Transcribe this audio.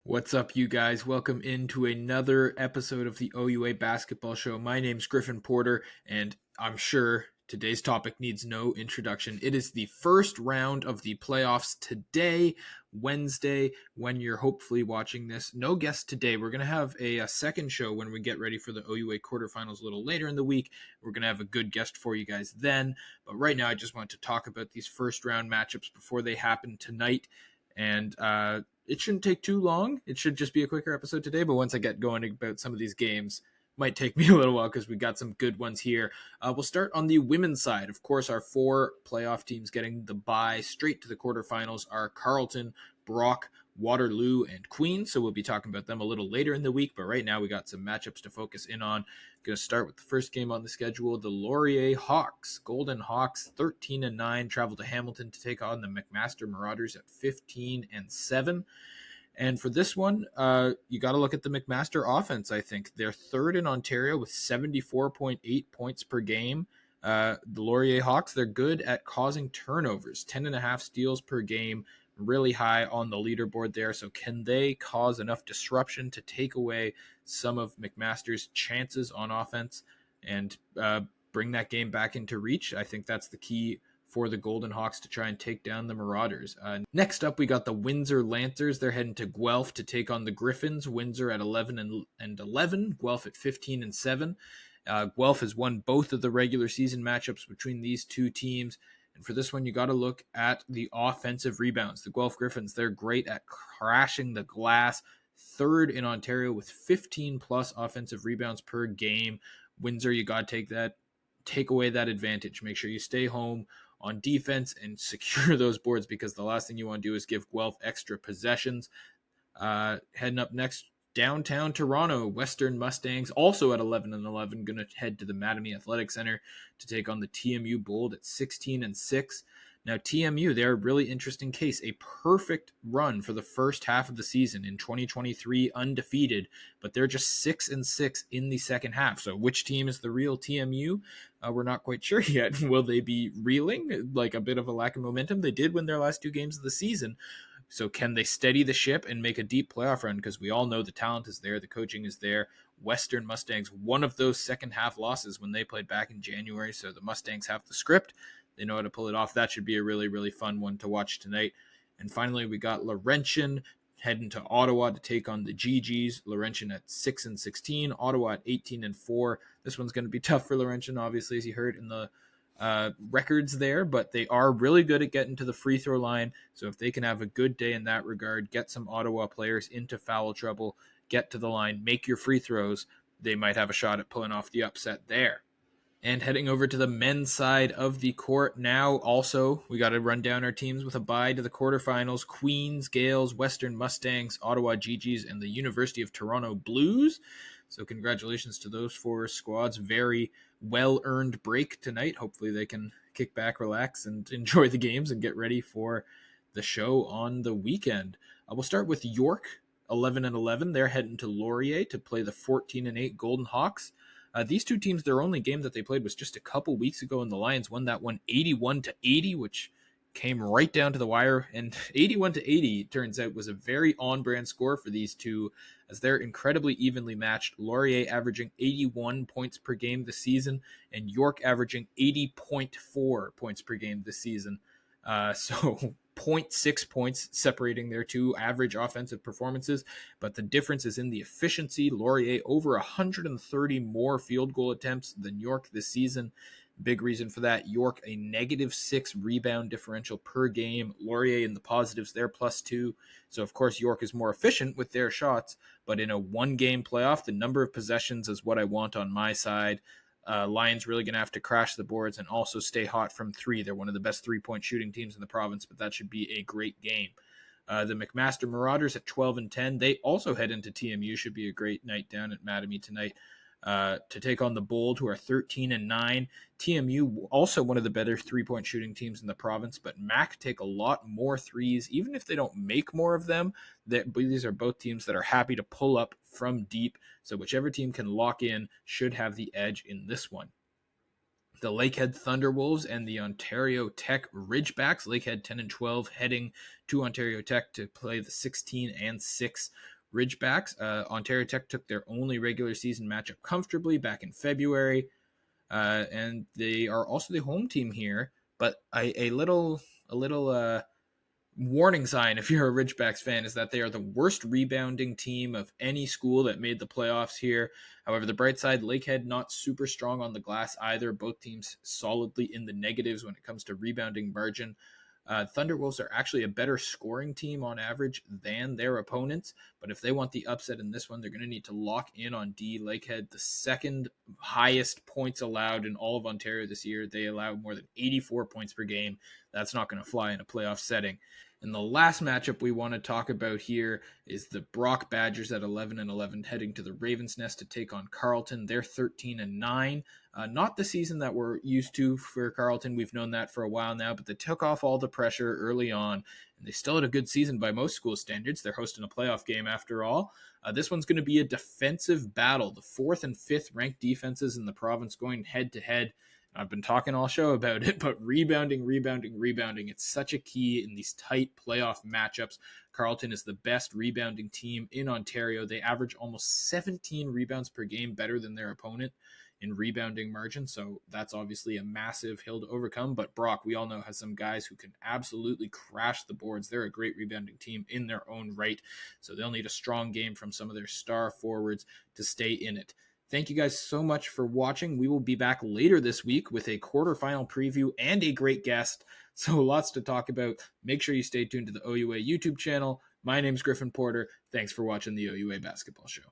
What's up, you guys? Welcome into another episode of the OUA Basketball Show. My name's Griffin Porter, and I'm sure today's topic needs no introduction. It is the first round of the playoffs today, Wednesday, when you're hopefully watching this. No guest today. We're going to have a second show when we get ready for the OUA quarterfinals a little later in the week. We're going to have a good guest for you guys then. But right now, I just want to talk about these first round matchups before they happen tonight. And it shouldn't take too long. It should just be a quicker episode today. But once I get going about some of these games, might take me a little while because we got some good ones here. We'll start on the women's side. Of course, our four playoff teams getting the bye straight to the quarterfinals are Carleton, Brock, Waterloo, and Queens. So we'll be talking about them a little later in the week. But right now we got some matchups to focus in on. Going to start with the first game on the schedule, the Laurier Hawks. Golden Hawks, 13-9, travel to Hamilton to take on the McMaster Marauders at 15-7. And for this one, you got to look at the McMaster offense, I think. They're third in Ontario with 74.8 points per game. The Laurier Hawks, they're good at causing turnovers, 10.5 steals per game, really high on the leaderboard there. So can they cause enough disruption to take away some of McMaster's chances on offense and bring that game back into reach? I think that's the key for the Golden Hawks to try and take down the Marauders. Next up, we got the Windsor Lancers. They're heading to Guelph to take on the Griffins. Windsor at 11-11, Guelph at 15-7. Guelph has won both of the regular season matchups between these two teams. And for this one, you got to look at the offensive rebounds. The Guelph Griffins, they're great at crashing the glass. Third in Ontario with 15-plus offensive rebounds per game. Windsor, you got to take away that advantage. Make sure you stay home on defense and secure those boards, because the last thing you want to do is give Guelph extra possessions. Heading up next, downtown Toronto, Western Mustangs, also at 11-11, going to head to the Mattamy Athletic Center to take on the TMU Bold at 16-6. Now, TMU, they're a really interesting case. A perfect run for the first half of the season in 2023, undefeated, but they're just 6-6 in the second half. So which team is the real TMU? We're not quite sure yet. Will they be reeling, like a bit of a lack of momentum? They did win their last two games of the season. So can they steady the ship and make a deep playoff run? Because we all know the talent is there, the coaching is there. Western Mustangs, one of those second half losses when they played back in January. So the Mustangs have the script. They know how to pull it off. That should be a really, really fun one to watch tonight. And finally, we got Laurentian heading to Ottawa to take on the GGs. Laurentian at 6-16, Ottawa at 18-4. This one's going to be tough for Laurentian, obviously, as you heard in the records there, but they are really good at getting to the free throw line. So if they can have a good day in that regard, get some Ottawa players into foul trouble, get to the line, make your free throws, they might have a shot at pulling off the upset there. And heading over to the men's side of the court now, also, we got to run down our teams with a bye to the quarterfinals. Queens, Gales, Western Mustangs, Ottawa GGs, and the University of Toronto Blues. So congratulations to those four squads. Very well-earned break tonight. Hopefully they can kick back, relax, and enjoy the games and get ready for the show on the weekend. We'll start with York, 11-11. They're heading to Laurier to play the 14-8 Golden Hawks. These two teams, their only game that they played was just a couple weeks ago, and the Lions won that one 81-80, which came right down to the wire. And 81-80, turns out, was a very on-brand score for these two, as they're incredibly evenly matched. Laurier averaging 81 points per game this season, and York averaging 80.4 points per game this season. So 0.6 points separating their two average offensive performances, but the difference is in the efficiency. Laurier over 130 more field goal attempts than York this season. Big reason for that, York a -6 rebound differential per game. Laurier in the positives, they're +2. So of course York is more efficient with their shots, but in a one-game playoff, the number of possessions is what I want on my side. Lions really going to have to crash the boards and also stay hot from three. They're one of the best three-point shooting teams in the province, but that should be a great game. The McMaster Marauders at 12-10. They also head into TMU. Should be a great night down at Mattamy tonight to take on the Bold, who are 13-9. TMU, also one of the better three-point shooting teams in the province, but Mac take a lot more threes, even if they don't make more of them. These are both teams that are happy to pull up from deep, so whichever team can lock in should have the edge in this one. the Lakehead Thunderwolves and the Ontario Tech Ridgebacks. Lakehead 10-12 heading to Ontario Tech to play the 16-6 Ridgebacks. Ontario Tech took their only regular season matchup comfortably back in February, and they are also the home team here. But a little warning sign, if you're a Ridgebacks fan, is that they are the worst rebounding team of any school that made the playoffs here. However, the bright side, Lakehead not super strong on the glass either. Both teams solidly in the negatives when it comes to rebounding margin. Thunderwolves are actually a better scoring team on average than their opponents, but if they want the upset in this one, they're going to need to lock in on D. Lakehead, the second highest points allowed in all of Ontario this year. They allow more than 84 points per game. That's not going to fly in a playoff setting. And the last matchup we want to talk about here is the Brock Badgers at 11-11 heading to the Ravens Nest to take on Carleton. They're 13-9. Not the season that we're used to for Carleton. We've known that for a while now, but they took off all the pressure early on, and they still had a good season by most school standards. They're hosting a playoff game after all. This one's going to be a defensive battle. The 4th and 5th ranked defenses in the province going head-to-head. I've been talking all show about it, but rebounding. It's such a key in these tight playoff matchups. Carleton is the best rebounding team in Ontario. They average almost 17 rebounds per game, better than their opponent in rebounding margin. So that's obviously a massive hill to overcome. But Brock, we all know, has some guys who can absolutely crash the boards. They're a great rebounding team in their own right. So they'll need a strong game from some of their star forwards to stay in it. Thank you guys so much for watching. We will be back later this week with a quarterfinal preview and a great guest. So lots to talk about. Make sure you stay tuned to the OUA YouTube channel. My name's Griffin Porter. Thanks for watching the OUA Basketball Show.